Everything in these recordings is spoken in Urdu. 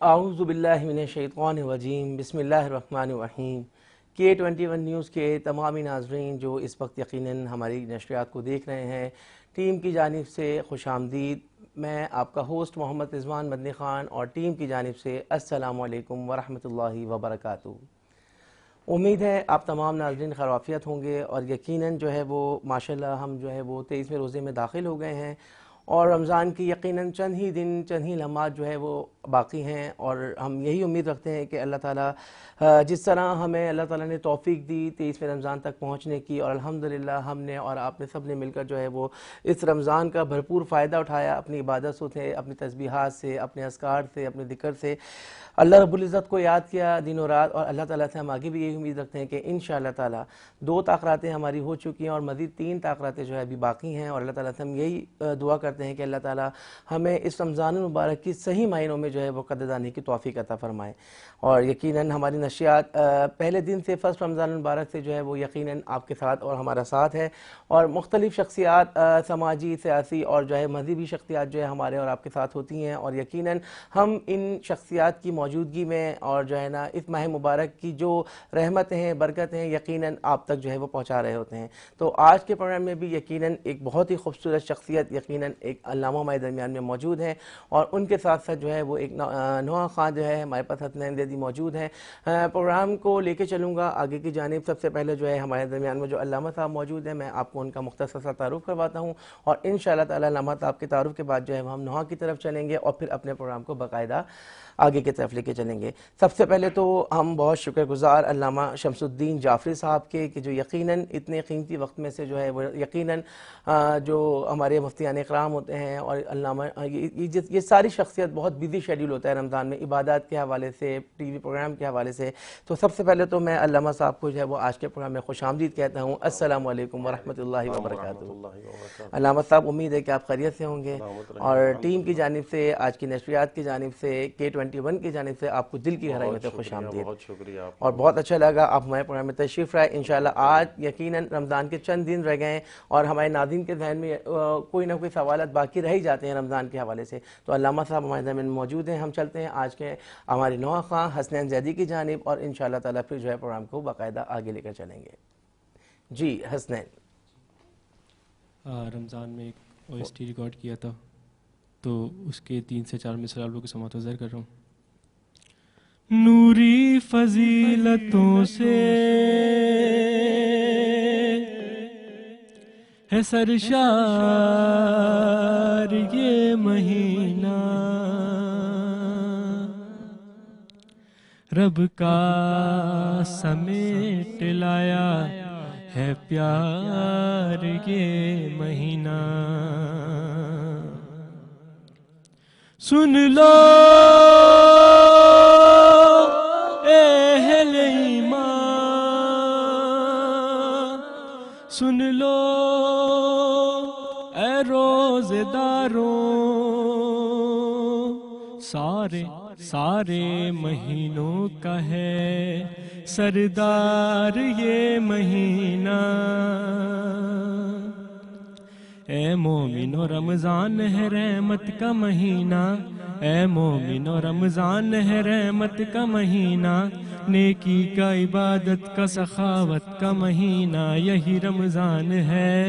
اعوذ باللہ من الشیطان الرجیم بسم اللہ الرحمن الرحیم۔ K21 نیوز کے تمامی ناظرین جو اس وقت یقیناً ہماری نشریات کو دیکھ رہے ہیں، ٹیم کی جانب سے خوش آمدید۔ میں آپ کا ہوسٹ محمد رضوان مدنی خان اور ٹیم کی جانب سے السلام علیکم ورحمۃ اللہ وبرکاتہ۔ امید ہے آپ تمام ناظرین خیر وعافیت ہوں گے، اور یقیناً جو ہے وہ ماشاءاللہ ہم جو ہے وہ 23ویں روزے میں داخل ہو گئے ہیں، اور رمضان کی یقیناً چند ہی دن چند ہی لمحات جو ہے وہ باقی ہیں، اور ہم یہی امید رکھتے ہیں کہ اللہ تعالیٰ جس طرح ہمیں اللہ تعالیٰ نے توفیق دی 23ویں رمضان تک پہنچنے کی، اور الحمدللہ ہم نے اور آپ نے سب نے مل کر جو ہے وہ اس رمضان کا بھرپور فائدہ اٹھایا، اپنی عبادت سے، اپنی تسبیحات سے، اپنے اذکار سے، اپنے ذکر سے اللہ رب العزت کو یاد کیا دن و رات، اور اللہ تعالیٰ سے ہم آگے بھی یہی امید رکھتے ہیں کہ انشاءاللہ تعالیٰ 2 تاخراتیں ہماری ہو چکی ہیں، اور مزید 3 تاخراتیں جو ہے ابھی باقی ہیں، اور اللہ تعالیٰ سے ہم یہی دعا کرتے ہیں کہ اللہ تعالیٰ ہمیں اس رمضان المبارک کی صحیح معنوں میں جو ہے وہ قدردانی کی توفیق عطا فرمائے۔ اور یقیناً ہماری نشریات پہلے دن سے فرسٹ رمضان المبارک سے جو ہے وہ یقیناً آپ کے ساتھ اور ہمارا ساتھ ہے، اور مختلف شخصیات سماجی، سیاسی اور جو ہے مذہبی شخصیات جو ہے ہمارے اور آپ کے ساتھ ہوتی ہیں، اور یقیناً ہم ان شخصیات کی موجودگی میں اور جو ہے نا اس ماہ مبارک کی جو رحمتیں ہیں، برکتیں ہیں، یقیناً آپ تک جو ہے وہ پہنچا رہے ہوتے ہیں۔ تو آج کے پروگرام میں بھی یقیناً ایک بہت ہی خوبصورت شخصیت یقیناً ایک علامہ ہمارے درمیان میں موجود ہیں، اور ان کے ساتھ ساتھ جو ہے وہ ایک نوحہ خان جو ہے ہمارے پاس حسنین زیدی موجود ہیں۔ پروگرام کو لے کے چلوں گا آگے کی جانب۔ سب سے پہلے جو ہے ہمارے درمیان میں جو علامہ صاحب موجود ہیں، میں آپ کو ان کا مختصر سا تعارف کرواتا ہوں، اور انشاءاللہ تعالی علامہ صاحب کے تعارف کے بعد جو ہے ہم نوحہ کی طرف چلیں گے، اور پھر اپنے پروگرام کو باقاعدہ آگے کی طرف لے کے چلیں گے۔ سب سے پہلے تو ہم بہت شکر گزار علامہ شمس الدین جعفری صاحب کے کہ جو یقیناً اتنے قیمتی وقت میں سے جو ہے وہ یقیناً جو ہمارے مفتیان اکرام ہوتے ہیں، اور علامہ یہ ساری شخصیت بہت بزی شیڈیول ہوتا ہے رمضان میں، عبادات کے حوالے سے، ٹی وی پروگرام کے حوالے سے۔ تو سب سے پہلے تو میں علامہ صاحب کو جو ہے وہ آج کے پروگرام میں خوش آمدید کہتا ہوں۔ السلام علیکم ورحمۃ اللہ وبرکاتہ۔ علامہ صاحب امید ہے کہ آپ خیریت سے ہوں گے، اور ٹیم کی جانب سے، آج کی نشریات کی جانب سے، K21 کی جانب سے آپ کو دل کی گہرائی میں سے خوش آمدید، بہت شکریہ، اور بہت اچھا لگا آپ ہمارے پروگرام میں تشریف لائے۔ انشاءاللہ آج یقیناً رمضان کے چند دن رہ گئے ہیں، اور ہمارے ناظرین کے ذہن میں کوئی نہ کوئی سوالات باقی رہ ہی جاتے ہیں رمضان کے حوالے سے۔ تو علامہ صاحب ہمارے ذہن میں موجود ہیں، ہم چلتے ہیں آج کے ہماری نوحہ خان حسنین زیدی کی جانب، اور انشاءاللہ تعالیٰ پھر جو ہے پروگرام کو باقاعدہ آگے لے کر چلیں گے۔ جی حسنین۔ رمضان میں ایک OST ریکارڈ کیا تھا، تو اس کے 3 سے 4 مثال آپ لوگوں کے سماعت حاضر کر رہا ہوں۔ نوری فضیلتوں سے ہے سرشار یہ مہینہ، رب کا سمیٹ لایا ہے پیار یہ مہینہ۔ سن لو اے اہل ایمان، سن لو اے روزے داروں، سارے مہینوں کا ہے سردار یہ مہینہ۔ اے مومنو رمضان ہے رحمت کا مہینہ، اے مومنو رمضان ہے رحمت کا مہینہ، نیکی کا، عبادت کا، سخاوت کا مہینہ، یہی رمضان ہے،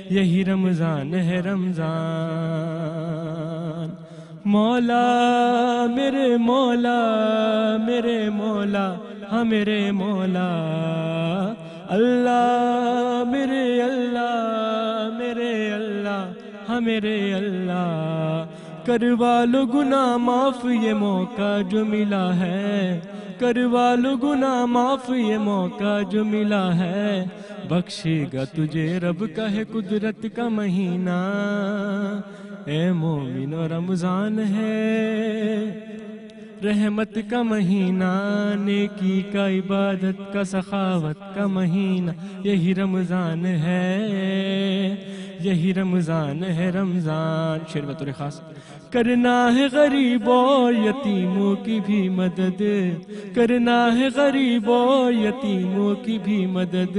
یہی رمضان ہے رمضان۔ مولا میرے مولا، میرے مولا، ہاں میرے مولا، اللہ میرے اللہ، میرے اللہ، ہاں میرے اللہ، کروا لو گناہ معاف یہ موقع جو ملا ہے، کروا لو گناہ معاف یہ موقع جو ملا ہے، بخشے گا تجھے رب کا ہے قدرت کا مہینہ۔ اے مومنو رمضان ہے رحمت کا مہینہ، نیکی کا، عبادت کا، سخاوت کا مہینہ، یہی رمضان ہے، یہی رمضان ہے رمضان. شعر بطور خاص. کرنا ہے غریبوں اور یتیموں کی بھی مدد, کرنا ہے غریبوں اور یتیموں کی بھی مدد,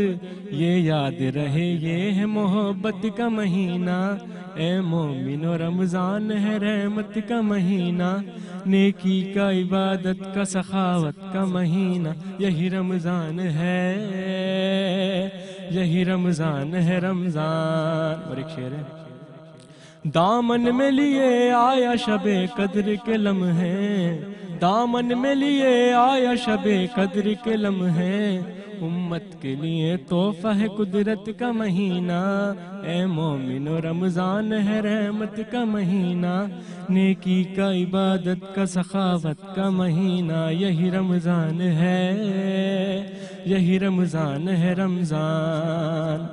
یہ یاد رہے یہ ہے محبت کا مہینہ, اے مومنو رمضان ہے رحمت کا مہینہ, نیکی کا عبادت کا سخاوت کا مہینہ, یہی رمضان ہے, یہی رمضان ہے رمضان. اور ایک شعر ہے. دامن میں لیے آیا شب قدر کے لمحے, دامن میں لیے آیا شب قدر کے لمحے, امت کے لیے تحفہ ہے قدرت کا مہینہ, اے مومنو رمضان ہے رحمت کا مہینہ, نیکی کا عبادت کا سخاوت کا مہینہ, یہی رمضان ہے, یہی رمضان ہے رمضان.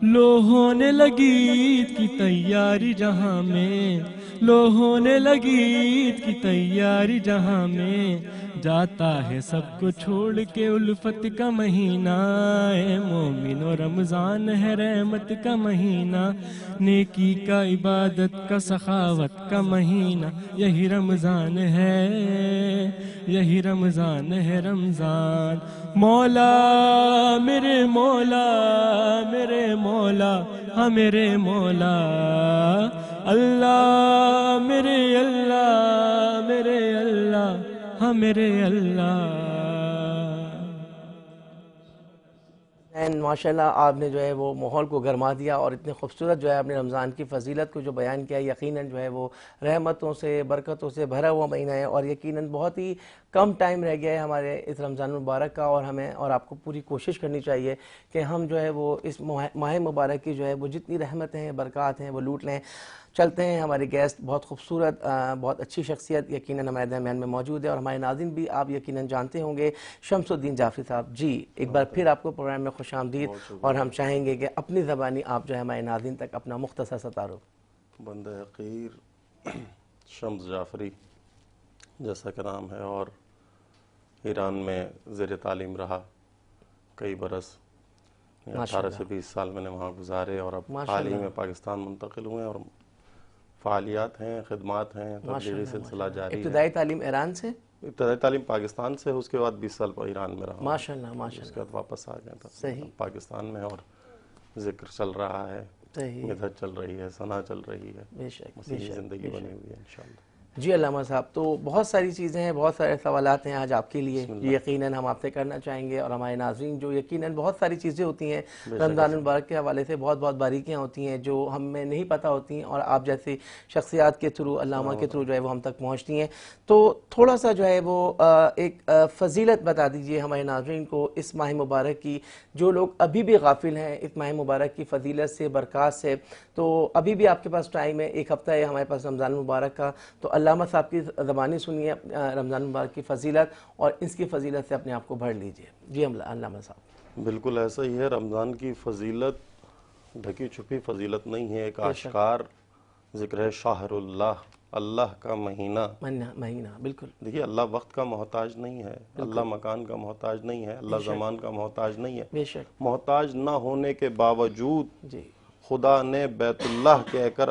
لو ہونے لگی عید کی تیاری جہاں میں, لو ہونے لگی عید کی تیاری جہاں میں, جاتا ہے سب کو چھوڑ کے الفت کا مہینہ, اے مومنو رمضان ہے رحمت کا مہینہ, نیکی کا عبادت کا سخاوت کا مہینہ, یہی رمضان ہے, یہی رمضان ہے رمضان. مولا میرے مولا میرے مولا ہاں میرے مولا, اللہ میرے اللہ میرے اللہ ہاں میرے اللہ. ماشاءاللہ آپ نے جو ہے وہ ماحول کو گرما دیا اور اتنے خوبصورت جو ہے اپنے رمضان کی فضیلت کو جو بیان کیا. یقیناً جو ہے وہ رحمتوں سے برکتوں سے بھرا ہوا مہینہ ہے, اور یقیناً بہت ہی کم ٹائم رہ گیا ہے ہمارے اس رمضان مبارک کا, اور ہمیں اور آپ کو پوری کوشش کرنی چاہیے کہ ہم جو ہے وہ اس ماہ مبارک کی جو ہے وہ جتنی رحمتیں ہیں برکات ہیں وہ لوٹ لیں. چلتے ہیں, ہمارے گیسٹ بہت خوبصورت بہت اچھی شخصیت یقیناً ہمارے درمیان میں موجود ہے, اور ہمارے ناظرین بھی آپ یقیناً جانتے ہوں گے, شمس الدین جعفری صاحب. جی ایک بار پھر آپ کو پروگرام میں خوش آمدید, اور ہم چاہیں گے کہ اپنی زبانی آپ جو ہے ہمارے ناظرین تک اپنا مختصر سا تعارف. بندہ حقیر شمس جعفری جیسا کہ نام ہے, اور ایران میں زیر تعلیم رہا کئی برس, 18 سے 20 سال میں نے وہاں گزارے, اور اب حال ہی میں پاکستان منتقل ہوئے, اور فعالیات ہیں, خدمات ہیں, تبلیغی سلسلہ جاری ہے. ابتدائی تعلیم ایران سے, ابتدائی تعلیم پاکستان سے, اس کے بعد 20 سال ایران میں رہا, ماشاءاللہ ماشاءاللہ, اس کے بعد واپس آ گیا تھا صحیح پاکستان میں, اور ذکر چل رہا ہے, صحیح, مدحت چل رہی ہے, ثنا چل رہی ہے, بے شک مسیحی زندگی بنی ہوئی ہے انشاءاللہ. جی علامہ صاحب, تو بہت ساری چیزیں ہیں, بہت سارے سوالات ہیں آج آپ کے لیے, یقیناً ہم آپ سے کرنا چاہیں گے, اور ہمارے ناظرین جو یقیناً بہت ساری چیزیں ہوتی ہیں رمضان المبارک کے حوالے سے, بہت بہت باریکیاں ہوتی ہیں جو ہمیں نہیں پتہ ہوتی ہیں, اور آپ جیسی شخصیات کے تھرو, علامہ کے تھرو جو ہے وہ ہم تک پہنچتی ہیں. تو تھوڑا سا جو ہے وہ ایک فضیلت بتا دیجئے ہمارے ناظرین کو اس ماہ مبارک کی, جو لوگ ابھی بھی غافل ہیں اس ماہ مبارک کی فضیلت سے, برکات سے. تو ابھی بھی آپ کے پاس ٹائم ہے, ایک ہفتہ ہے ہمارے پاس رمضان مبارک کا, تو علامہ صاحب کی زبانی سنیے رمضان مبارک کی فضیلت, اور اس کی فضیلت سے اپنے آپ کو بھر لیجئے. جی علامہ صاحب. بالکل ایسا ہی ہے, رمضان کی فضیلت ڈھکی چھپی فضیلت نہیں ہے, ایک آشکار ذکر ہے شہر اللہ, اللہ کا مہینہ. بالکل. دیکھیے اللہ وقت کا محتاج نہیں ہے, اللہ مکان کا محتاج نہیں ہے, اللہ زمان کا محتاج نہیں ہے. بے شک. محتاج نہ ہونے کے باوجود جی خدا نے بیت اللہ کہہ کر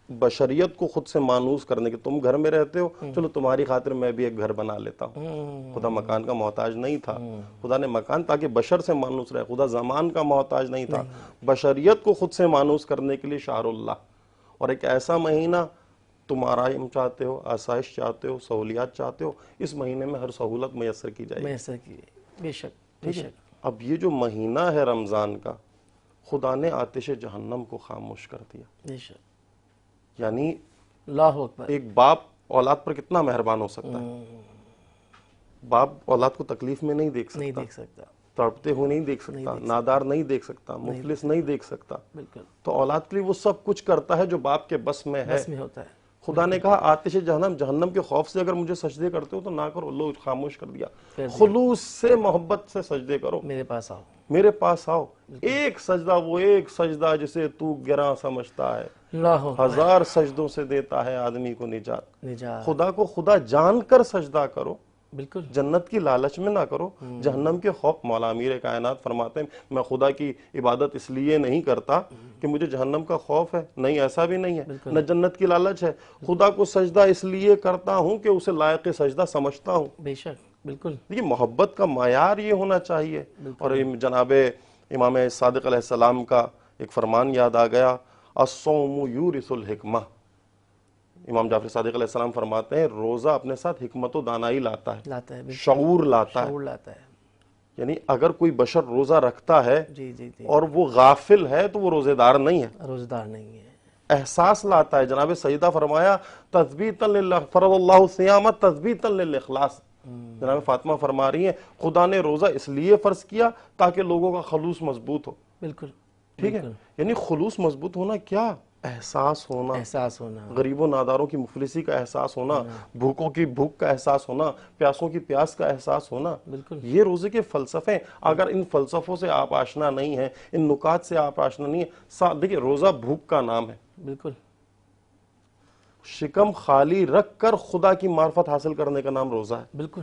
بشریت کو خود سے مانوس کرنے کے, تم گھر میں رہتے ہو, چلو تمہاری خاطر میں بھی ایک گھر بنا لیتا ہوں. خدا مکان کا محتاج نہیں تھا, خدا نے مکان تاکہ بشر سے مانوس رہے, خدا زمان کا محتاج نہیں تھا, بشریت کو خود سے مانوس کرنے کے لیے شہر اللہ. اور ایک ایسا مہینہ, تم آرائم چاہتے ہو, آسائش چاہتے ہو, سہولیات چاہتے ہو, اس مہینے میں ہر سہولت میسر کی جائے گی. میسر کی, بے شک بے شک. اب یہ جو مہینہ ہے رمضان کا, خدا نے آتش جہنم کو خاموش کر دیا. بے شک. یعنی اللہ اکبر. ایک باپ اولاد پر کتنا مہربان ہو سکتا ہے, باپ اولاد کو تکلیف میں نہیں دیکھ سکتا, تڑپتے ہوئے نہیں دیکھ سکتا, نادار نہیں دیکھ سکتا, مفلس نہیں دیکھ سکتا. بالکل. تو اولاد کے لیے وہ سب کچھ کرتا ہے جو باپ کے بس میں ہے. بس میں ہوتا ہے. خدا نے کہا آتش جہنم, جہنم کے خوف سے اگر مجھے سجدے کرتے ہو تو نہ کرو, لو خاموش کر دیا. خلوص سے محبت سے سجدے کرو, میرے پاس آؤ, میرے پاس آؤ. ایک سجدہ, وہ ایک سجدہ جسے تو گراں سمجھتا ہے, ہزار سجدوں سے دیتا ہے آدمی کو نجات. خدا کو خدا جان کر سجدہ کرو, بالکل جنت کی لالچ میں نہ کرو، جہنم کے خوف. مولا امیر کائنات فرماتے ہیں میں خدا کی عبادت اس لیے نہیں کرتا کہ مجھے جہنم کا خوف ہے، نہیں ایسا بھی نہیں ہے، نہ جنت کی لالچ ہے. خدا کو سجدہ اس لیے کرتا ہوں کہ اسے لائق سجدہ سمجھتا ہوں. بے شک بالکل. یہ محبت کا معیار یہ ہونا چاہیے. اور جناب امام صادق علیہ السلام کا ایک فرمان یاد آ گیا، الصوم یورث الحکمہ. امام جعفر صادق علیہ السلام فرماتے ہیں روزہ اپنے ساتھ حکمت و دانائی لاتا ہے، شعور لاتا ہے. یعنی اگر کوئی بشر روزہ رکھتا ہے اور وہ غافل ہے تو وہ روزے دار نہیں ہے، روزہ دار نہیں ہے. احساس لاتا ہے. جناب سیدہ فرمایا تثبیتا للہ فرض اللہ الصیام تثبیتا للاخلاص. جناب فاطمہ فرما رہی ہیں خدا نے روزہ اس لیے فرض کیا تاکہ لوگوں کا خلوص مضبوط ہو. بالکل ٹھیک ہے. یعنی خلوص مضبوط ہونا کیا؟ احساس ہونا، غریبوں ناداروں کی مفلسی کا احساس ہونا، بھوکوں کی بھوک کا احساس ہونا، پیاسوں کی پیاس کا احساس ہونا. یہ روزے کے فلسفے. اگر ان فلسفوں سے آپ آشنا نہیں ہیں، ان نکات سے آپ آشنا نہیں ہیں، دیکھیں روزہ بھوک کا نام ہے. بالکل. شکم خالی رکھ کر خدا کی معرفت حاصل کرنے کا نام روزہ ہے. بالکل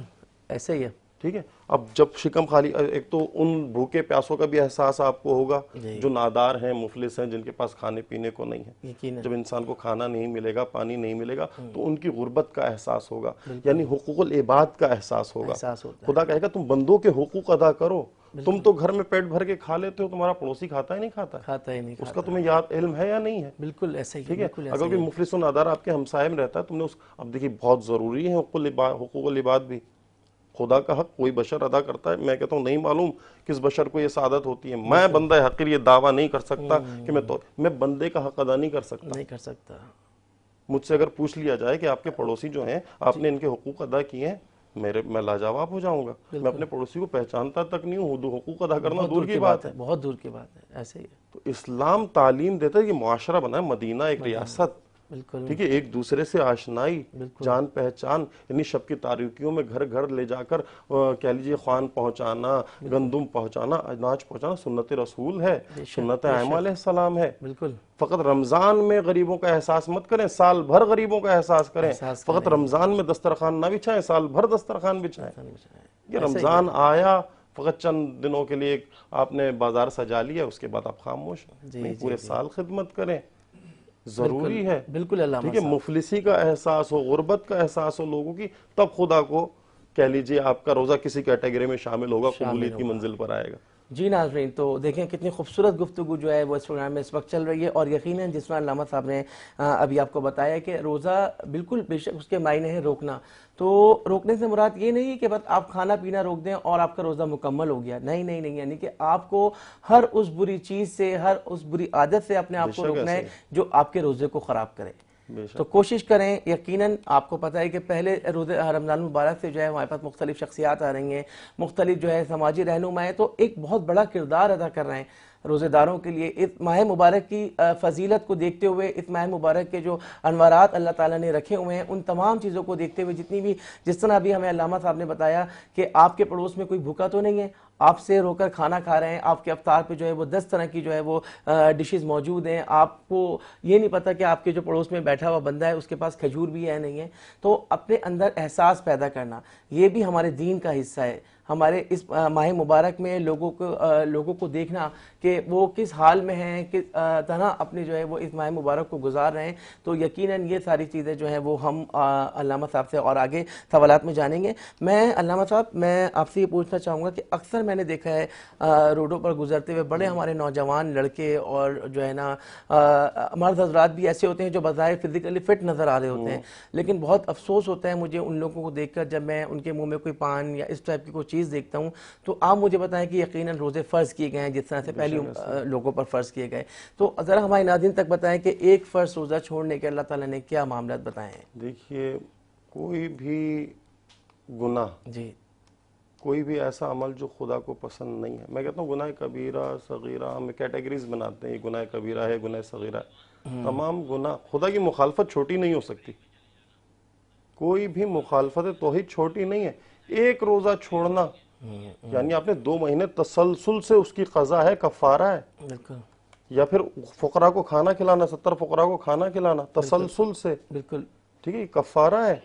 ایسا ہی ہے. ٹھیک ہے. اب جب شکم خالی، ایک تو ان بھوکے پیاسوں کا بھی احساس آپ کو ہوگا جو نادار ہیں، مفلس ہیں، جن کے پاس کھانے پینے کو نہیں ہے. جب انسان کو کھانا نہیں ملے گا، پانی نہیں ملے گا تو ان کی غربت کا احساس ہوگا، یعنی حقوق العباد کا احساس ہوگا. خدا کہے گا تم بندوں کے حقوق ادا کرو. تم تو گھر میں پیٹ بھر کے کھا لیتے ہو، تمہارا پڑوسی کھاتا ہی نہیں کھاتا ہے، اس کا تمہیں یاد علم ہے یا نہیں ہے؟ بالکل ایسا ہی. ٹھیک ہے. اگر کوئی مفلس و نادار آپ کے ہمسائے میں رہتا ہے، تم نے اب دیکھیے بہت ضروری ہے حقوق العباد بھی. خدا کا حق کوئی بشر ادا کرتا ہے. میں کہتا ہوں نہیں معلوم کس بشر کو یہ سعادت ہوتی ہے. میں بندہ حقیر یہ دعویٰ نہیں کر سکتا کہ میں بندے کا حق ادا نہیں کر سکتا. مجھ سے اگر پوچھ لیا جائے کہ آپ کے پڑوسی جو ہیں آپ نے ان کے حقوق ادا کیے ہیں، میں لاجواب ہو جاؤں گا. میں اپنے پڑوسی کو پہچانتا تک نہیں ہوں، حقوق ادا کرنا دور کی بات ہے، بہت دور کی بات ہے. ایسے ہی تو اسلام تعلیم دیتا ہے کہ معاشرہ بنا ہے، مدینہ ایک ریاست. ٹھیک ہے. ایک دوسرے سے آشنائی، جان پہچان، یعنی شب کی تاریکیوں میں گھر گھر لے جا کر کہہ لیجیے خوان پہنچانا، گندم پہنچانا، اناج پہنچانا سنت رسول ہے، سنت ائمہ علیہ السلام ہے. فقط رمضان میں غریبوں کا احساس مت کریں، سال بھر غریبوں کا احساس کریں. فقط رمضان میں دسترخوان نہ بچھائیں، سال بھر دسترخوان بچھائیں. یہ رمضان آیا فقط چند دنوں کے لیے آپ نے بازار سجا لیا، اس کے بعد آپ خاموش ہیں. پورے سال خدمت کریں، ضروری ہے. بالکل. اللہ ٹھیک ہے. مفلسی کا احساس ہو، غربت کا احساس ہو لوگوں کی، تب خدا کو کہہ لیجئے آپ کا روزہ کسی کیٹیگری میں شامل ہوگا، قبولیت کی منزل پر آئے گا. جی ناظرین، تو دیکھیں کتنی خوبصورت گفتگو جو ہے وہ اس پروگرام میں اس وقت چل رہی ہے. اور یقیناً جس طرح علامہ صاحب نے ابھی آپ کو بتایا کہ روزہ بالکل بے شک اس کے معنی ہے روکنا. تو روکنے سے مراد یہ نہیں کہ بس آپ کھانا پینا روک دیں اور آپ کا روزہ مکمل ہو گیا. نہیں، یعنی کہ آپ کو ہر اس بری چیز سے، ہر اس بری عادت سے اپنے آپ کو روکنا ہے جو آپ کے روزے کو خراب کرے. تو کوشش کریں. یقیناً آپ کو پتہ ہے کہ پہلے روزے رمضان مبارک سے جو ہے ہمارے پاس مختلف شخصیات آ رہی ہیں، مختلف جو ہے سماجی رہنما ہیں، تو ایک بہت بڑا کردار ادا کر رہے ہیں روزے داروں کے لیے. اس ماہ مبارک کی فضیلت کو دیکھتے ہوئے، اس ماہ مبارک کے جو انوارات اللہ تعالیٰ نے رکھے ہوئے ہیں، ان تمام چیزوں کو دیکھتے ہوئے جتنی بھی، جس طرح ابھی ہمیں علامہ صاحب نے بتایا کہ آپ کے پڑوس میں کوئی بھوکا تو نہیں ہے، آپ سے رو کر کھانا کھا رہے ہیں، آپ کے افطار پہ جو ہے وہ 10 طرح کی جو ہے وہ ڈشز موجود ہیں، آپ کو یہ نہیں پتہ کہ آپ کے جو پڑوس میں بیٹھا ہوا بندہ ہے اس کے پاس کھجور بھی ہے نہیں ہے. تو اپنے اندر احساس پیدا کرنا یہ بھی ہمارے دین کا حصہ ہے. ہمارے اس ماہ مبارک میں لوگوں کو دیکھنا کہ وہ کس حال میں ہیں، کس طرح اپنے جو ہے وہ اس ماہ مبارک کو گزار رہے ہیں. تو یقیناً یہ ساری چیزیں جو ہیں وہ ہم علامہ صاحب سے اور آگے سوالات میں جانیں گے. میں علامہ صاحب، میں آپ سے یہ پوچھنا چاہوں گا کہ اکثر میں نے دیکھا ہے روڈوں پر گزرتے ہوئے بڑے ہمارے نوجوان لڑکے اور جو ہے نا مرد حضرات بھی ایسے ہوتے ہیں جو بظاہر فزیکلی فٹ نظر آ رہے ہوتے ہیں، لیکن بہت افسوس ہوتا ہے مجھے ان لوگوں کو دیکھ کر جب میں ان کے منہ میں کوئی پان یا اس ٹائپ کی کوئی چیز دیکھتا ہوں. تو آپ مجھے بتائیں کہ یقیناً روزے فرض کیے گئے ہیں جس طرح سے پہلی لوگوں پر فرض کیے گئے. تو ذرا ہمارے ناظرین تک بتائیں کہ ایک فرض روزہ چھوڑنے کے اللہ تعالیٰ نے کیا معاملات بتائے ہیں؟ دیکھیے، کوئی بھی گناہ، کوئی بھی ایسا عمل جو خدا کو پسند نہیں ہے، میں کہتا ہوں گناہ کبیرہ صغیرہ، ہم کیٹیگریز بناتے ہیں، یہ گناہ کبیرہ ہے، گناہ صغیرہ ہے. تمام گناہ، خدا کی مخالفت چھوٹی نہیں ہو سکتی. کوئی بھی مخالفت توحید چھوٹی نہیں ہے. ایک روزہ چھوڑنا یعنی آپ نے 2 مہینے تسلسل سے اس کی قضا ہے، کفارہ ہے. یا پھر فقراء کو کھانا کھلانا، 70 فقراء کو کھانا کھلانا تسلسل سے، بالکل ٹھیک ہے، کفارہ ہے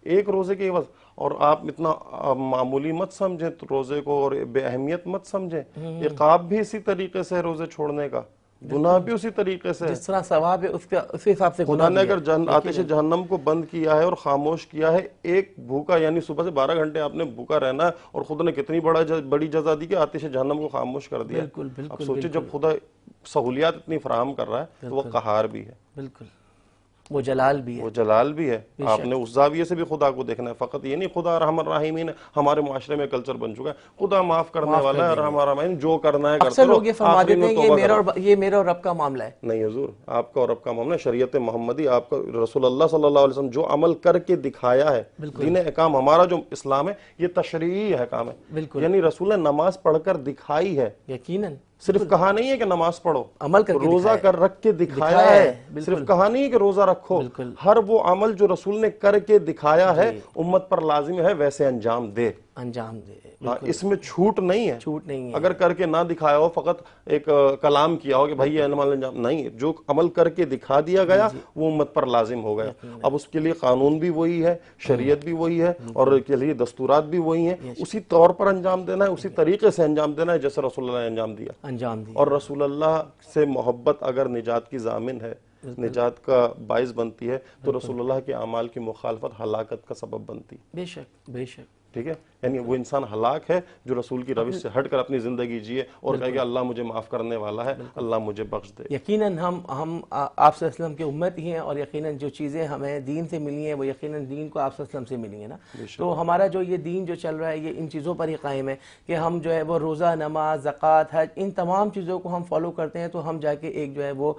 ایک روزے کے عوض. اور آپ اتنا معمولی مت سمجھیں تو روزے کو، اور بے اہمیت مت سمجھیں. عقاب بھی اسی طریقے سے ہے روزے چھوڑنے کا، گناہ بھی اسی طریقے سے ہے. جس طرح ثواب ہے اسی حساب سے خدا گناہ نے بھی ہے. اگر آتش جہنم کو بند کیا ہے اور خاموش کیا ہے، ایک بھوکا یعنی صبح سے 12 گھنٹے آپ نے بھوکا رہنا ہے، اور خدا نے کتنی بڑی جزا دی کہ آتش جہنم کو خاموش کر دیا. بالکل بالکل. اب سوچیں جب خدا سہولیات اتنی فراہم کر رہا ہے تو وہ قہار بھی ہے، بالکل وہ جلال بھی ہے. وہ جلال بھی ہے. آپ نے اس زاویے سے بھی خدا کو دیکھنا ہے، فقط یہ نہیں خدا ارحم الراحمین. ہمارے معاشرے میں کلچر بن چکا ہے خدا معاف کرنے والا ہے، ارحم الراحمین، جو کرنا ہے کرتے اکثر رہو. لوگ یہ فرما دیتے ہیں یہ میرا اور رب کا معاملہ ہے. نہیں حضور، آپ کا اور رب کا معاملہ ہے. شریعت محمدی، آپ کا رسول اللہ صلی اللہ علیہ وسلم جو عمل کر کے دکھایا ہے، دین احکام ہمارا جو اسلام ہے یہ تشریعی احکام ہے. بالکل. یعنی رسول نے نماز پڑھ کر دکھائی ہے، یقیناً صرف کہا نہیں ہے کہ نماز پڑھو، عمل کر کے روزہ کر رکھ کے دکھایا ہے. صرف کہا نہیں ہے کہ روزہ رکھو، ہر وہ عمل جو رسول نے کر کے دکھایا ہے امت پر لازم ہے ویسے انجام دے. اس میں چھوٹ نہیں ہے. چھوٹ نہیں ہے. اگر کر کے نہ دکھایا ہو، فقط ایک کلام کیا ہو کہ بھائی یہ عمل انجام نہیں، جو عمل کر کے دکھا دیا گیا وہ امت پر لازم ہو گیا. اب اس کے لیے قانون بھی وہی ہے، شریعت بھی وہی ہے، اور کے لیے دستورات بھی وہی ہیں. اسی طور پر انجام دینا ہے، اسی طریقے سے انجام دینا ہے جیسے رسول اللہ نے انجام دیا. اور رسول اللہ سے محبت اگر نجات کی ضامن ہے، نجات کا باعث بنتی ہے، تو رسول اللہ کے اعمال کی مخالفت ہلاکت کا سبب بنتی. بے شک بے شک. ٹھیک ہے، یعنی وہ انسان ہلاک ہے جو رسول کی روش سے ہٹ کر اپنی زندگی جیے اور کہے کہ اللہ مجھے معاف کرنے والا ہے، اللہ مجھے بخش دے. یقیناً ہم آپ صلی اللہ علیہ وسلم کی امت ہی ہیں، اور یقیناً جو چیزیں ہمیں دین سے ملی ہیں وہ یقیناً دین کو آپ صلی اللہ علیہ وسلم سے ملی ہیں نا. تو ہمارا جو یہ دین جو چل رہا ہے یہ ان چیزوں پر ہی قائم ہے کہ ہم جو ہے وہ روزہ، نماز، زکوٰۃ، حج، ان تمام چیزوں کو ہم فالو کرتے ہیں تو ہم جا کے ایک جو ہے وہ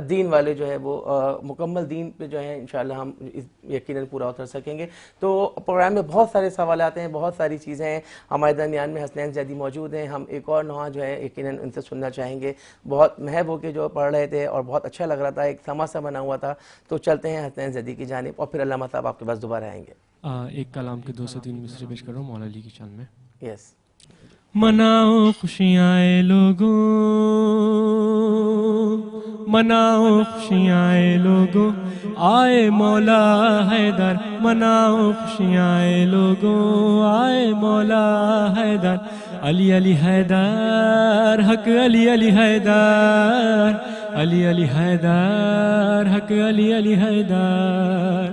دین والے جو ہے وہ مکمل دین پہ جو ہے انشاءاللہ ہم یقیناً پورا اتر سکیں گے. تو پروگرام میں بہت سارے سوالات ہیں، بہت ساری چیزیں ہیں. ہمارے درمیان میں حسنین زیدی موجود ہیں. ہم ایک اور نوحہ جو ہے یقیناً ان سے سننا چاہیں گے. بہت محب ہو کے جو پڑھ رہے تھے اور بہت اچھا لگ رہا تھا، ایک سما سا بنا ہوا تھا. تو چلتے ہیں حسنین زیدی کی جانب اور پھر علامہ صاحب آپ کے پاس دوبارہ آئیں گے. ایک کلام کے 2 سے 3 مصرے پیش کر رہا ہوں مولا علی کی شان میں. یس. مناؤ خوشیاں اے لوگوں، مناؤ خوشیاں اے لوگوں، آئے مولا حیدر. مناؤ خوشیاں اے لوگوں، آئے مولا حیدر. علی علی حیدر حق، علی علی حیدر، علی علی حیدر حق، علی علی حیدر،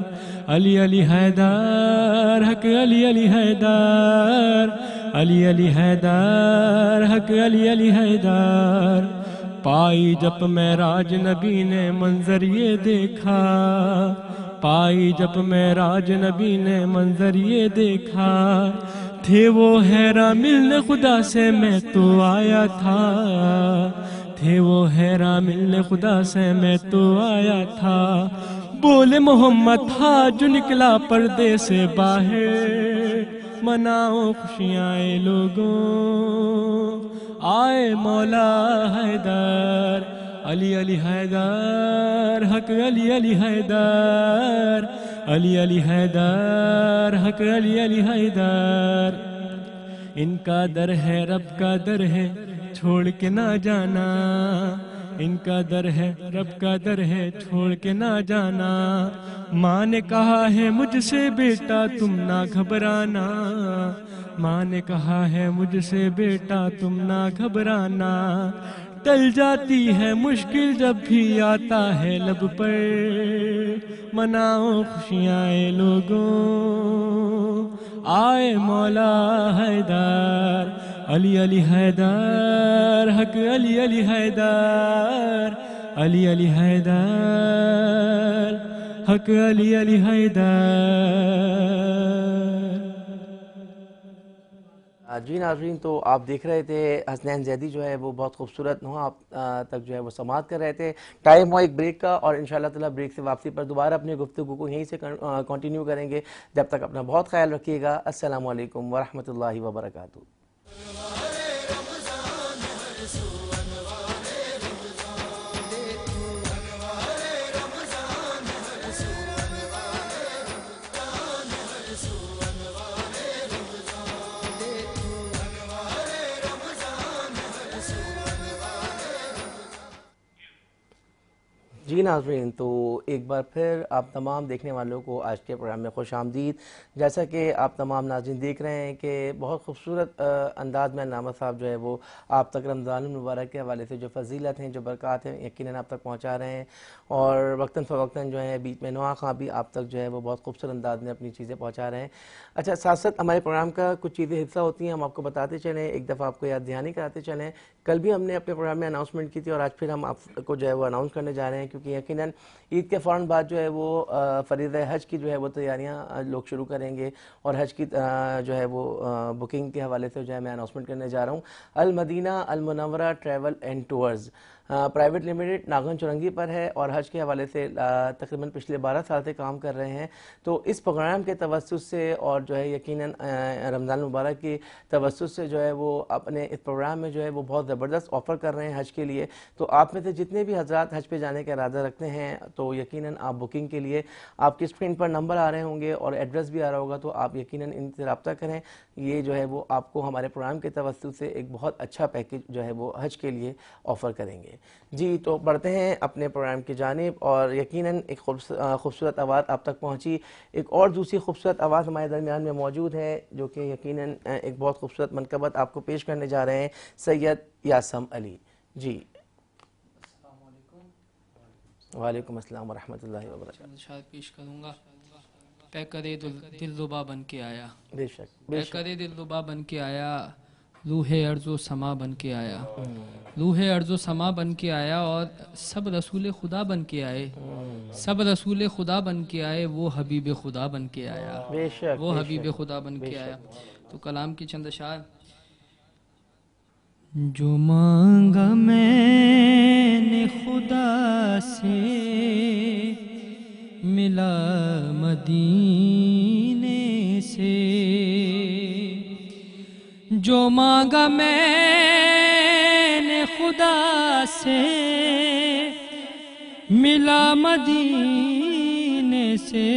علی علی حیدر حق، علی علی حیدر، علی علی حیدر حق، علی علی حیدر. پائی جب معراج نبی نے منظر یہ دیکھا، پائی جب معراج نبی نے منظر یہ دیکھا، تھے وہ حیران ملنے خدا سے میں تو آیا تھا، تھے وہ حیران ملنے خدا سے میں تو آیا تھا. بولے محمد تھا جو نکلا پردے سے باہر. مناؤ خوشیاں اے لوگوں، آئے مولا حیدر. علی علی حیدر حق، علی علی حیدر، علی علی حیدر حق، علی علی حیدر. ان کا در ہے رب کا در ہے چھوڑ کے نہ جانا، ان کا در ہے رب کا در ہے چھوڑ کے نہ جانا. ماں نے کہا ہے مجھ سے بیٹا تم نہ گھبرانا، ماں نے کہا ہے مجھ سے بیٹا تم نہ گھبرانا. ٹل جاتی ہے مشکل جب بھی آتا ہے لب پر. مناؤ خوشیاں اے لوگوں، آئے مولا حیدر. علی علی حیدر حق، علی علی حیدر، علی علی حیدر حق، علی علی حیدر. جی ناظرین، تو آپ دیکھ رہے تھے حسنین زیدی جو ہے وہ بہت خوبصورت نوحہ آپ تک جو ہے وہ سماعت کر رہے تھے. ٹائم ہوا ایک بریک کا، اور انشاءاللہ تعالیٰ بریک سے واپسی پر دوبارہ اپنی گفتگو کو یہیں سے کنٹینیو کریں گے. جب تک اپنا بہت خیال رکھیے گا. السلام علیکم ورحمۃ اللہ وبرکاتہ. جی ناظرین، تو ایک بار پھر آپ تمام دیکھنے والوں کو آج کے پروگرام میں خوش آمدید۔ جیسا کہ آپ تمام ناظرین دیکھ رہے ہیں کہ بہت خوبصورت انداز میں علامہ صاحب جو ہے وہ آپ تک رمضان المبارک کے حوالے سے جو فضیلت ہیں، جو برکات ہیں، یقیناً آپ تک پہنچا رہے ہیں، اور وقتاً فوقتاً جو ہے بیچ میں نوا خواہ بھی آپ تک جو ہے وہ بہت خوبصورت انداز میں اپنی چیزیں پہنچا رہے ہیں۔ اچھا، ساتھ ساتھ ہمارے پروگرام کا کچھ چیزیں حصہ ہوتی ہیں، ہم آپ کو بتاتے چلیں، ایک دفعہ آپ کو یاد دہانی کراتے چلیں۔ کل بھی ہم نے اپنے پروگرام میں اناؤنسمنٹ کی تھی، اور آج پھر ہم آپ کو جو ہے وہ اناؤنس کرنے جا رہے ہیں، کیونکہ یقیناً عید کے فوراً بعد جو ہے وہ فریضہ حج کی جو ہے وہ تیاریاں لوگ شروع کریں گے، اور حج کی جو ہے وہ بکنگ کے حوالے سے جو ہے میں اناؤنسمنٹ کرنے جا رہا ہوں۔ Al-Madina Al-Munawwara travel and tours private limited Nagan Chowrangi پر ہے، اور حج کے حوالے سے تقریباً پچھلے 12 سال سے کام کر رہے ہیں۔ تو اس پروگرام کے توسط سے، اور جو ہے یقیناً رمضان المبارک کی توسط سے جو ہے وہ اپنے اس پروگرام میں جو ہے وہ بہت زبردست آفر کر رہے ہیں حج کے لیے۔ تو آپ میں سے جتنے بھی حضرات حج پہ جانے کا ارادہ رکھتے ہیں، تو یقیناً آپ بکنگ کے لیے آپ کی اسکرین پر نمبر آ رہے ہوں گے اور ایڈریس بھی آ رہا ہوگا، تو آپ یقیناً ان سے رابطہ کریں۔ یہ جو ہے وہ آپ کو ہمارے پروگرام کے توسط سے ایک بہت اچھا پیکیج جو ہے وہ حج کے لیے آفر کریں گے۔ جی، تو بڑھتے ہیں اپنے پروگرام کی جانب، اور یقیناً ایک خوبصورت آواز آپ تک پہنچی۔ ایک اور دوسری خوبصورت آواز ہمارے درمیان میں موجود ہے، جو کہ یقیناً ایک بہت خوبصورت منقبت آپ کو پیش کرنے جا رہے ہیں، سید یاسم علی۔ جی، وعلیکم السلام ورحمۃ اللہ وبرکاتہ۔ اشعار پیش کروں گا۔ پے کرے دل ربا بن کے آیا، بے شک، پے بے شک۔ کرے دل ربا بن کے آیا، روح ارض و سما بن کے آیا، روح ارض و سما بن کے آیا، اور سب رسول خدا بن کے آئے، سب رسول خدا بن کے آئے، وہ حبیب خدا بن کے آیا، بے شک، وہ بے حبیب شک، خدا بن بے کے آیا۔ شک۔ تو کلام کی چند اشعار۔ جو مانگا میں نے خدا سے ملا مدینے سے، جو مانگا میں نے خدا سے ملا مدینے سے،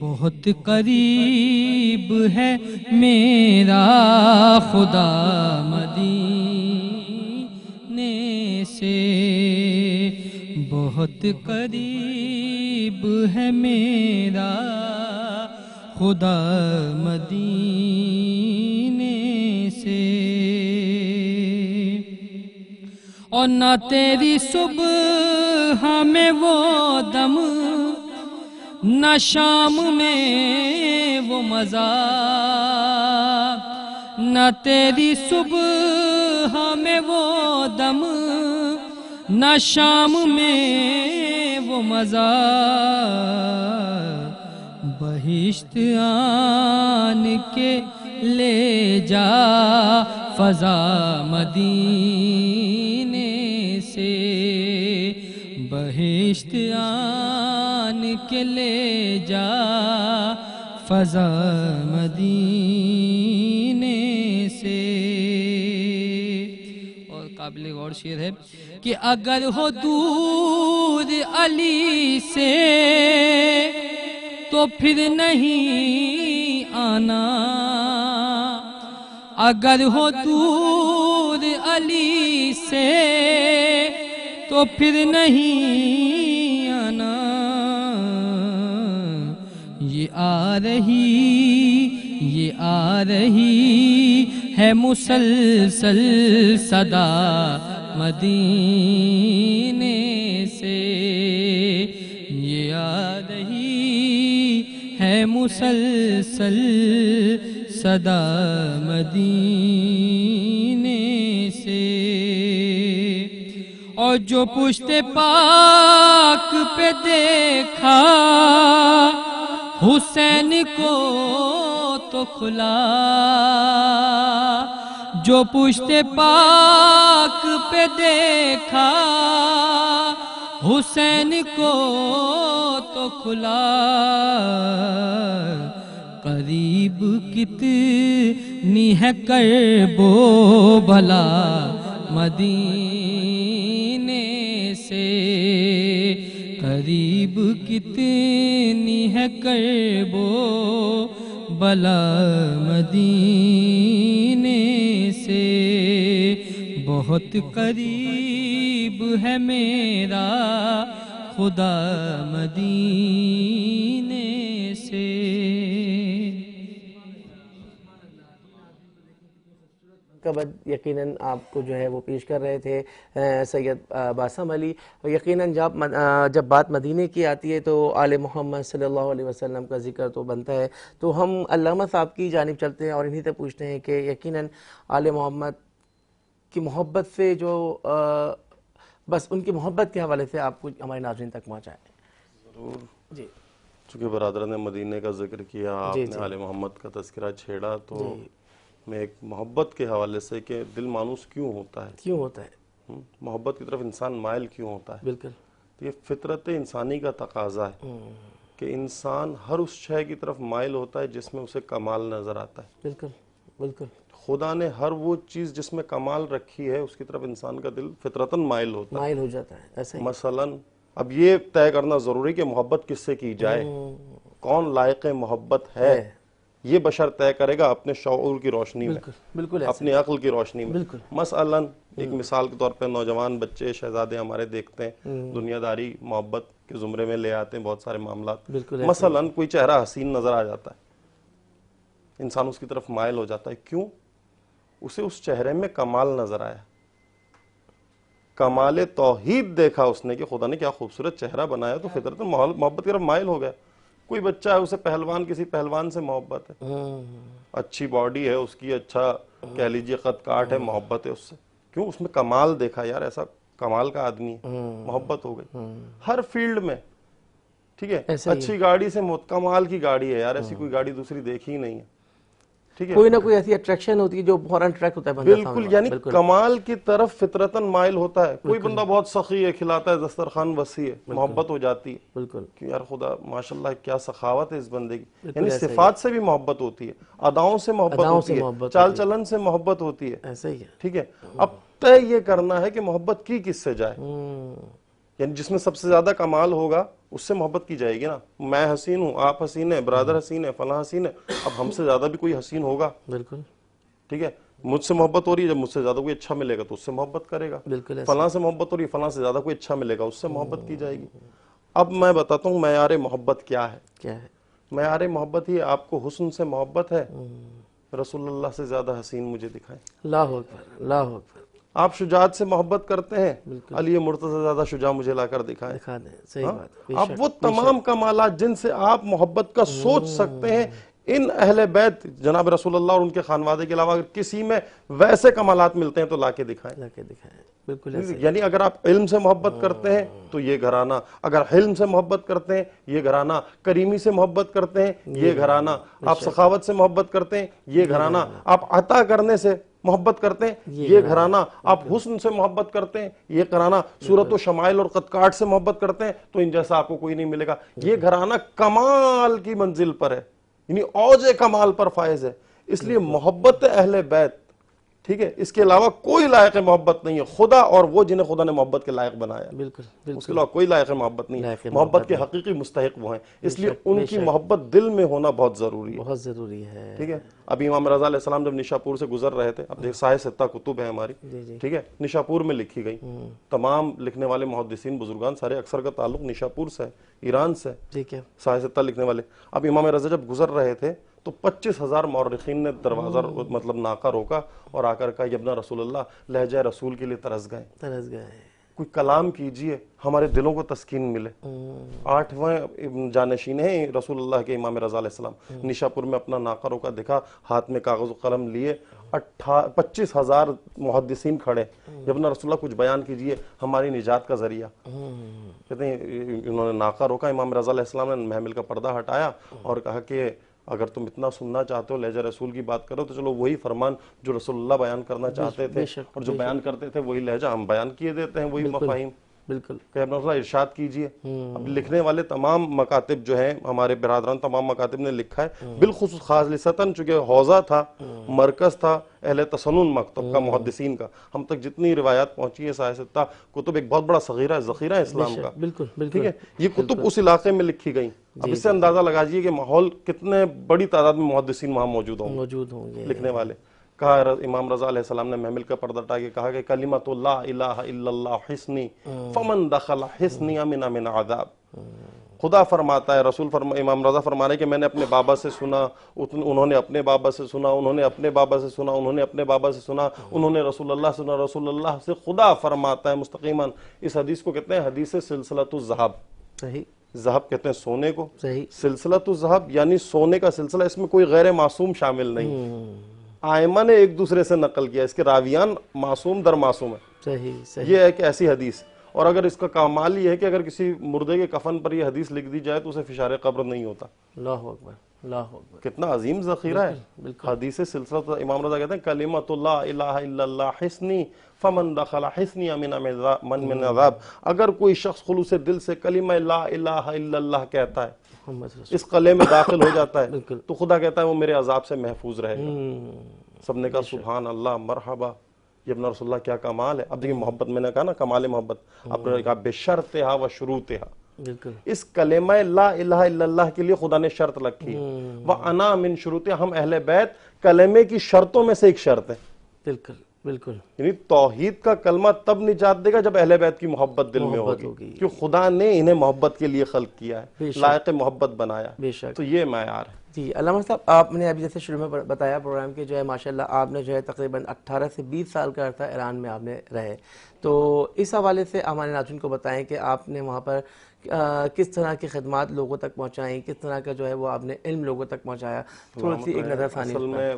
بہت قریب ہے میرا خدا مدینے سے، بہت قریب ہے میرا خدا مدینے سے، اور نہ تیری صبح میں وہ دم، نہ شام میں وہ مزہ، نہ تیری صبح میں وہ دم، نہ شام میں وہ مزہ، بہشت آن کے لے جا فضا مدینے سے، بہشت آن کے لے جا فضا مدینے سے۔ اور قابل غور شعر ہے کہ اگر ہو دور علی سے تو پھر نہیں آنا، اگر ہو دور علی سے تو پھر نہیں آنا، یہ آ رہی ہے مسلسل صدا مدینے سے، یہ آ رہی ہے مسلسل صدا مدینے سے، اور جو پشت پاک پہ دیکھا حسین کو تو کھلا، جو پشت پاک پہ دیکھا حسین کو تو کھلا، قریب کتنی ہے کرب و بلا مدینے سے، قریب کتنی ہے کرب و بلا مدینے سے، بہت قریب ہے میرا خدا مدینے سے. یقیناً آپ کو جو ہے وہ پیش کر رہے تھے سید باسم علی. یقیناً جب بات مدینے کی آتی ہے تو آل محمد صلی اللہ علیہ وسلم کا ذکر تو بنتا ہے. تو ہم علامہ صاحب کی جانب چلتے ہیں اور انہی سے پوچھتے ہیں کہ یقیناً آل محمد کی محبت سے جو بس ان کی محبت کے حوالے سے آپ کو ہمارے ناظرین تک پہنچائیں. ضرور. جی چونکہ برادران نے مدینے کا ذکر کیا، آپ نے آل محمد کا تذکرہ چھیڑا، تو میں ایک محبت کے حوالے سے کہ دل مانوس کیوں ہوتا ہے، محبت کی طرف انسان مائل کیوں ہوتا ہے. بالکل یہ فطرت انسانی کا تقاضا ہے کہ انسان ہر اس شے کی طرف مائل ہوتا ہے جس میں اسے کمال نظر آتا ہے. بالکل بالکل. خدا نے ہر وہ چیز جس میں کمال رکھی ہے اس کی طرف انسان کا دل فطرتاً مائل ہوتا ہے. مائل ہو جاتا ہے ایسے. مثلاً اب یہ طے کرنا ضروری کہ محبت کس سے کی جائے، کون لائق محبت ہے، یہ بشر طے کرے گا اپنے شعور کی روشنی میں، بالکل اپنی عقل کی روشنی میں. بالکل. مثلاً ایک مثال کے طور پہ نوجوان بچے شہزادے ہمارے دیکھتے ہیں، دنیا داری محبت کے زمرے میں لے آتے ہیں بہت سارے معاملات. مثلاً کوئی چہرہ حسین نظر آ جاتا ہے، انسان اس کی طرف مائل ہو جاتا ہے. کیوں؟ اسے اس چہرے میں کمال نظر آیا، کمال توحید دیکھا اس نے کہ خدا نے کیا خوبصورت چہرہ بنایا، تو فطرتاً محبت کی طرف مائل ہو گیا. کوئی بچہ ہے، اسے پہلوان، کسی پہلوان سے محبت ہے، اچھی باڈی ہے اس کی، اچھا کہہ لیجیے قد کاٹ ہے، محبت ہے اس سے. کیوں؟ اس میں کمال دیکھا، یار ایسا کمال کا آدمی ہے، محبت ہو گئی. ہر فیلڈ میں، ٹھیک ہے، اچھی گاڑی سے کمال کی گاڑی ہے، یار ایسی کوئی گاڑی دوسری دیکھی ہی نہیں ہے، ٹھیک ہے، کوئی نہ کوئی ایسی اٹریکشن ہوتی ہے جو فوراً اٹریکٹ ہوتا ہے بندہ. بالکل. یعنی کمال کی طرف فطرتاً مائل ہوتا ہے. کوئی بندہ بہت سخی ہے، کھلاتا ہے، دسترخوان وسیع ہے، محبت ہو جاتی ہے. بالکل. کہ یار خدا ماشاءاللہ کیا سخاوت ہے اس بندے کی. یعنی صفات سے بھی محبت ہوتی ہے، اداؤں سے محبت ہوتی ہے، چال چلن سے محبت ہوتی ہے. ایسا ہی ہے. ٹھیک ہے. اب طے یہ کرنا ہے کہ محبت کی کس سے جائے. یعنی جس میں سب سے زیادہ کمال ہوگا اس سے محبت کی جائے گی نا. میں حسین ہوں، آپ حسین ہیں، برادر حسین ہے، فلاں حسین ہے، اب ہم سے زیادہ بھی کوئی حسین ہوگا. بالکل. ٹھیک ہے. مجھ سے محبت ہو رہی ہے، جب مجھ سے زیادہ کوئی اچھا ملے گا تو اس سے محبت کرے گا. بالکل. فلاں سے محبت ہو رہی ہے، فلاں سے زیادہ کوئی اچھا ملے گا، اس سے محبت کی جائے گی. اب میں بتاتا ہوں معیار محبت کیا ہے. کیا ہے معیار محبت؟ یہ آپ کو حسن سے محبت ہے، رسول اللہ سے زیادہ حسین مجھے دکھائیں. اللہ اکبر، اللہ اکبر. آپ شجاعت سے محبت کرتے ہیں، علی مرتضی سے زیادہ شجاع مجھے لا کر دکھائیں. دکھا دیں. صحیح بات. اب وہ تمام کمالات جن سے آپ محبت کا سوچ سکتے ہیں، ان اہل بیت جناب رسول اللہ اور ان کے خانوادے کے علاوہ اگر کسی میں ویسے کمالات ملتے ہیں تو لا کے دکھائیں. لا کے دکھائیں. بالکل. یعنی اگر آپ علم سے محبت کرتے ہیں تو یہ گھرانہ، اگر حلم سے محبت کرتے ہیں یہ گھرانہ، کریمی سے محبت کرتے ہیں یہ گھرانہ، آپ سخاوت سے محبت کرتے ہیں یہ گھرانہ، آپ عطا کرنے سے محبت کرتے ہیں یہ گھرانہ، آپ حسن سے محبت کرتے ہیں یہ گھرانہ، صورت و شمائل اور قد کاٹ سے محبت کرتے ہیں تو ان جیسا آپ کو کوئی نہیں ملے گا. یہ گھرانہ کمال کی منزل پر ہے، یعنی اوج کمال پر فائز ہے. اس لیے محبت اہل بیت، ٹھیک ہے، اس کے علاوہ کوئی لائق محبت نہیں ہے. خدا اور وہ جنہیں خدا نے محبت کے لائق بنایا، بالکل. اس کے علاوہ کوئی لائق محبت نہیں ہے. محبت کے حقیقی مستحق وہ ہیں، اس لیے ان کی محبت دل میں ہونا بہت ضروری ہے. بہت ضروری ہے. ٹھیک ہے. ابھی امام رضا علیہ السلام جب نشاپور سے گزر رہے تھے، اب دیکھ سائے ستہ کتب ہے ہماری، ٹھیک ہے، نشاپور میں لکھی گئی. تمام لکھنے والے محدثین بزرگان سارے اکثر کا تعلق نشاپور سے ہے، ایران سے. ٹھیک ہے. سائے ستہ لکھنے والے. اب امام رضا جب گزر رہے تھے تو 25,000 مورخین نے دروازہ مطلب ناکہ روکا اور آ کر کہا یبنا رسول اللہ، لہجہ رسول کے لیے ترس گئے، ترس گئے، کوئی کلام کیجئے، ہمارے دلوں کو تسکین ملے. 8ویں جانشین ہیں رسول اللہ کے امام رضا علیہ السلام. نشاپور میں اپنا ناکہ روکا دکھا، ہاتھ میں کاغذ و قلم لیے، 25,000 محدثین کھڑے، یبنا رسول اللہ کچھ بیان کیجئے، ہماری نجات کا ذریعہ. کہتے ہیں انہوں نے ناکہ روکا، امام رضا علیہ السلام نے محمل کا پردہ ہٹایا اور کہا کہ اگر تم اتنا سننا چاہتے ہو، لہجہ رسول کی بات کرو، تو چلو وہی فرمان جو رسول اللہ بیان کرنا چاہتے تھے اور جو بیان کرتے تھے وہی لہجہ ہم بیان کیے دیتے ہیں، وہی مفاہیم. بالکل. کہ ابن اللہ ارشاد کیجئے. اب لکھنے والے تمام مکاتب جو ہیں ہمارے برادران، تمام مکاتب نے لکھا ہے، بالخصوص خالصتاً چونکہ حوزہ تھا، مرکز تھا اہل تسنن مکتب کا، محدثین کا. ہم تک جتنی روایات پہنچی ہے سائے ستہ کتب، ایک بہت بڑا ذخیرہ ہے اسلام کا. بالکل. ٹھیک ہے. یہ کتب اس علاقے میں لکھی گئیں. اب اس سے اندازہ لگا جائیے کہ ماحول کتنے بڑی تعداد میں محدثین وہاں موجود ہوں گے، موجود ہوں گے لکھنے والے. کہا امام رضا علیہ السلام نے محمل کا پردہ اٹھا کے کہا کہ کلمۃ لا الہ الا اللہ حصنی فمن دخل حصنی امن من عذاب. خدا فرماتا ہے، امام رضا فرما رہے کہ میں نے اپنے بابا سے سنا، انہوں نے اپنے بابا سے سنا، انہوں نے اپنے بابا سے سنا، انہوں نے اپنے بابا سے سنا، انہوں نے رسول اللہ سنا، رسول اللہ سے. خدا فرماتا ہے مستقیما. اس حدیث کو کہتے ہیں حدیث سلسلۃ الذہب. صحیح. ذہب کہتے ہیں سونے کو، صحیح. سلسلۃ الذہب یعنی سونے کا سلسلہ. اس میں کوئی غیر معصوم شامل نہیں. آئمہ نے ایک دوسرے سے نقل کیا، اس کے راویان معصوم در معصوم ہے. صحیح. صحیح. یہ ہے کہ ایسی حدیث. اور اگر اس کا کمال یہ ہے کہ اگر کسی مردے کے کفن پر یہ حدیث لکھ دی جائے تو اسے فشار قبر نہیں ہوتا. اللہ اکبر. اللہ اکبر. کتنا عظیم ذخیرہ ہے حدیث سلسلہ. امام رضا کہتے ہیں کلمۃ لا الہ الا اللہ حصنی فمن دخل حصنی امن من عذاب. اگر کوئی شخص خلوص دل سے کلمہ لا الہ الا اللہ کہتا ہے، اس قلعے میں داخل ہو جاتا ہے، تو خدا کہتا ہے وہ میرے عذاب سے محفوظ رہے گا. سب نے کہا سبحان اللہ، مرحبا. یہ اپنا رسول اللہ کیا کمال ہے. اب دیکھیں محبت، میں نے کہا نا کمال محبت، آپ نے کہا بشرطہا و شروطہا. بالکل. اس کلمہ لا الہ الا اللہ کے لیے خدا نے شرط رکھی. وَأَنَا مِن شُرُوطِهَا. ہم اہل بیت کلمے کی شرطوں میں سے ایک شرط ہے. بالکل. بالکل. یعنی توحید کا کلمہ تب نجات دے گا جب اہل بیت کی محبت دل میں ہوگی، کہ خدا نے انہیں محبت کے لیے خلق کیا ہے، لائق محبت بنایا. بے شک. تو یہ معیار ہے. جی علامہ صاحب، آپ نے ابھی جیسے شروع میں بتایا پروگرام کے جو ہے ماشاءاللہ آپ نے جو ہے تقریباً 18 سے 20 سال کا عرصہ ایران میں آپ نے رہے، تو اس حوالے سے ہمارے ناظرین کو بتائیں کہ آپ نے وہاں پر کس طرح کی خدمات لوگوں تک پہنچائیں، کس طرح کا جو ہے وہ آپ نے علم لوگوں تک پہنچایا. تھوڑی سی ایک نظر ثانی. اصل میں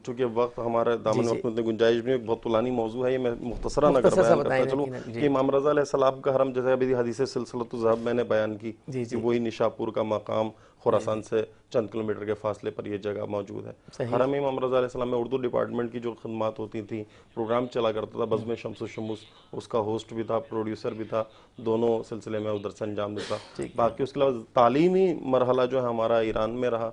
چونکہ وقت ہمارے دامن وقت میں گنجائش بھی بہت طولانی موضوع ہے، یہ میں مختصرا نہ بیان کرتا چلوں کہ امام رضا علیہ السلام کا حرم، جیسے ابھی حدیث سلسلۃ الذہب میں نے بیان کی کہ وہی نشاپور کا مقام خراسان سے چند کلومیٹر کے فاصلے پر یہ جگہ موجود ہے. حرم امام رضا علیہ السلام میں اردو ڈپارٹمنٹ کی جو خدمات ہوتی تھیں، پروگرام چلا کرتا تھا بزم شمس و شموس، اس کا ہوسٹ بھی تھا، پروڈیوسر بھی تھا، دونوں سلسلے میں ادھر سے انجام دیتا. باقی اس کے علاوہ تعلیمی مرحلہ جو ہے ہمارا ایران میں رہا،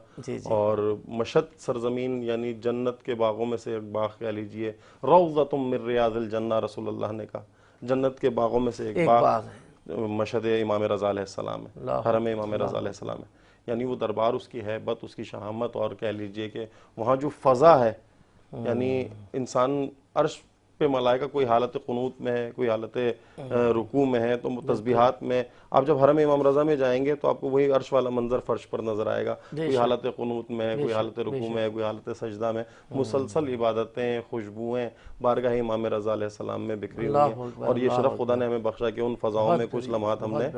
اور مشہد سرزمین یعنی جنت کے باغوں میں سے ایک باغ کہہ لیجئے، روضۃ من ریاض الجنہ رسول اللہ نے کہا، جنت کے باغوں میں سے ایک باغ مشہد امام رضا علیہ السلام ہے، حرم امام رضا علیہ السلام ہے. یعنی وہ دربار، اس کی ہیبت، اس کی شہامت، اور کہہ لیجئے کہ وہاں جو فضا ہے، یعنی انسان عرش پہ ملائکہ کوئی حالت قنوت میں ہے، کوئی حالت رکوع میں ہے، تو تسبیحات میں آپ جب حرم امام رضا میں جائیں گے تو آپ کو وہی عرش والا منظر فرش پر نظر آئے گا. کوئی حالت قنوت میں ہے، کوئی حالت رکوع میں ہے، کوئی حالت سجدہ میں، مسلسل عبادتیں، خوشبوئیں بارگاہ امام رضا علیہ السلام میں بکھری ہوئی ہیں. اور یہ شرف خدا نے ہمیں بخشا کہ ان فضاؤں میں کچھ لمحات ہم نے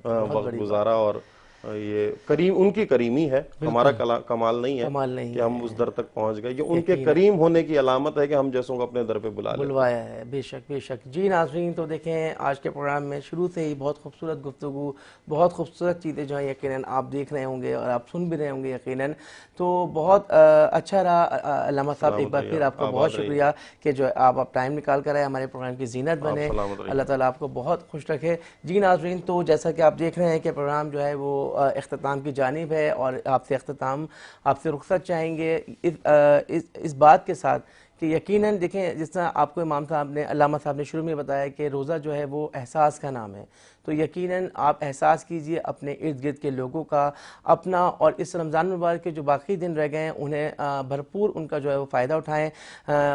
وقت گزارا. اور یہ کریم ان کی کریمی ہے، ہمارا کمال نہیں ہے کہ ہم اس در تک پہنچ گئے. یہ ان کے کریم ہونے کی علامت ہے کہ ہم جیسوں کو اپنے در پہ بلوایا ہے. بے شک بے شک. جی ناظرین، تو دیکھیں آج کے پروگرام میں شروع سے ہی بہت خوبصورت گفتگو، بہت خوبصورت چیزیں جو ہیں یقیناً آپ دیکھ رہے ہوں گے اور آپ سن بھی رہے ہوں گے یقیناً. تو بہت اچھا رہا علامہ صاحب. ایک بار پھر آپ کو بہت شکریہ کہ جو آپ ٹائم نکال کر آئے، ہمارے پروگرام کی زینت بنے. اللہ تعالیٰ آپ کو بہت خوش رکھے. جی ناظرین، تو جیسا کہ آپ دیکھ رہے ہیں کہ پروگرام جو ہے وہ اختتام کی جانب ہے، اور آپ سے رخصت چاہیں گے اس بات کے ساتھ کہ یقیناً دیکھیں جس طرح آپ کو امام صاحب نے، علامہ صاحب نے شروع میں بتایا کہ روزہ جو ہے وہ احساس کا نام ہے، تو یقیناً آپ احساس کیجئے اپنے ارد گرد کے لوگوں کا، اپنا، اور اس رمضان مبارک کے جو باقی دن رہ گئے ہیں انہیں بھرپور ان کا جو ہے وہ فائدہ اٹھائیں.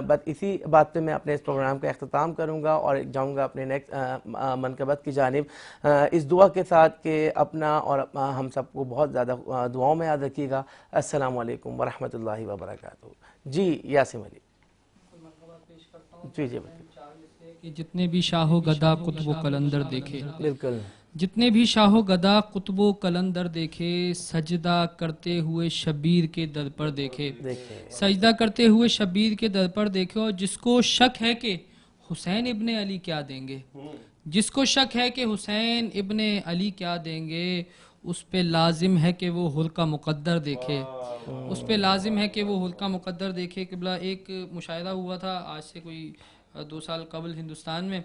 بس اسی بات پہ میں اپنے اس پروگرام کا اختتام کروں گا اور جاؤں گا اپنے نیکسٹ منقبت کی جانب، اس دعا کے ساتھ کہ اپنا اور ہم سب کو بہت زیادہ دعاؤں میں یاد رکھیے گا. السلام علیکم ورحمۃ اللہ وبرکاتہ. جی یاسم علی. جی جی کہ جتنے بھی شاہ و گدا قطب و قلندر دیکھے، بالکل، جتنے بھی شاہ و گدا قطب و قلندر دیکھے، سجدہ کرتے ہوئے شبیر کے در پر دیکھے، سجدہ کرتے ہوئے شبیر کے در پر دیکھے. اور جس کو شک ہے کہ حسین ابن علی کیا دیں گے، جس کو شک ہے کہ حسین ابن علی کیا دیں گے، اس پہ لازم ہے کہ وہ حلقہ مقدر دیکھے، اس پہ لازم ہے کہ وہ حلقہ مقدر دیکھے. قبلہ ایک مشاہدہ ہوا تھا آج سے کوئی 2 سال قبل ہندوستان میں،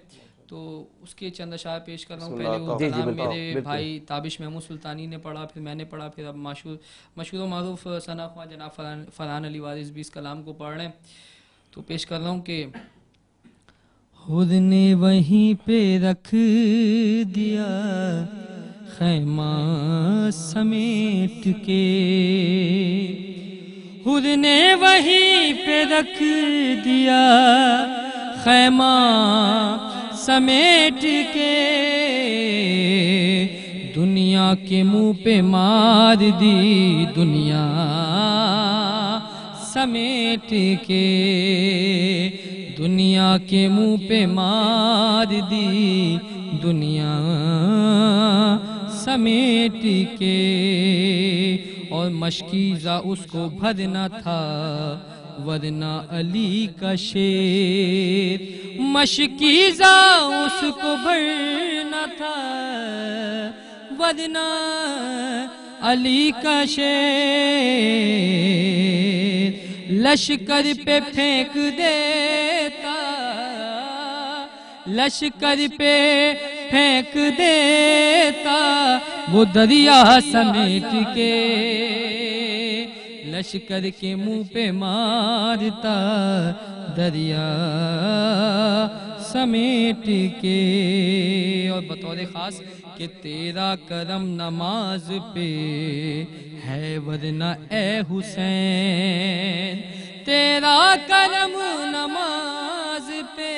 تو اس کے چند اشعار پیش کر رہا ہوں. پہلے وہ کلام میرے بھائی تابش محمود سلطانی نے پڑھا، پھر میں نے پڑھا، پھر اب مشہور و معروف ثنا خواں جناب فرحان علی وارث بھی اس کلام کو پڑھ رہے ہیں. تو پیش کر رہا ہوں کہ خود نے وہیں پہ رکھ دیا خیمہ سمیٹ کے، خود نے وہیں پہ رکھ دیا خیمہ سمیٹ کے، دنیا کے منہ پہ مار دی دنیا سمیٹ کے، دنیا کے منہ پہ مار دی دنیا سمیٹ کے، اور مشکیزہ اس کو بھرنا تھا ورنہ علی کا شیر، مشکیزہ اس کو بھرنا تھا ورنہ علی کا شیر، لشکر پہ پھینک دیتا، لشکر پہ پھینک دیتا وہ دریا سمیٹ کے، لشکر کے منہ پہ مارتا دریا سمیٹ کے، اور بطور خاص کہ تیرا کرم نماز پہ ہے ورنہ اے حسین، تیرا کرم نماز پہ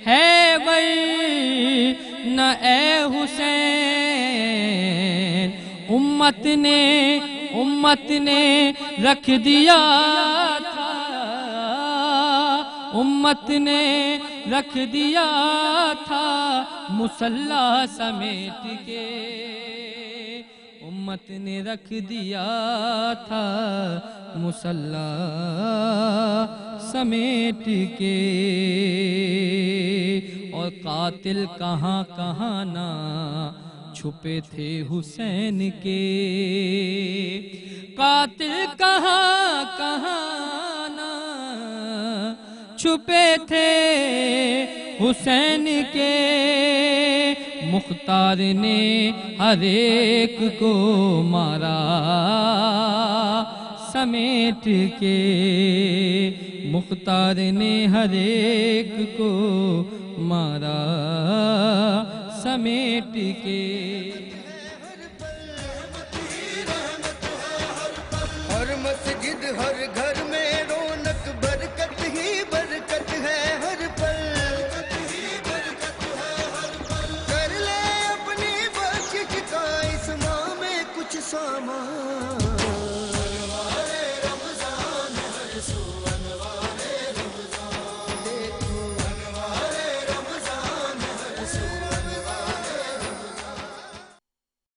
ہے ورنہ اے حسین، امت نے رکھ دیا تھا، امت نے رکھ دیا تھا مصلی سمیٹ کے، امت نے رکھ دیا تھا مصلی سمیٹ کے، اور قاتل کہاں کہاں نہ چھپے تھے حسین کے، قاتل کہاں کہاں نہ چھپے تھے حسین کے، مختار نے ہر ایک کو مارا سمیٹ کے، مختار نے ہر ایک کو مارا سمیٹ کے، ہر مسجد ہر گھر میں رونق برکت ہی برکت ہے ہر پل، کر لے اپنی بخشش کا اس ماہ میں کچھ سامان،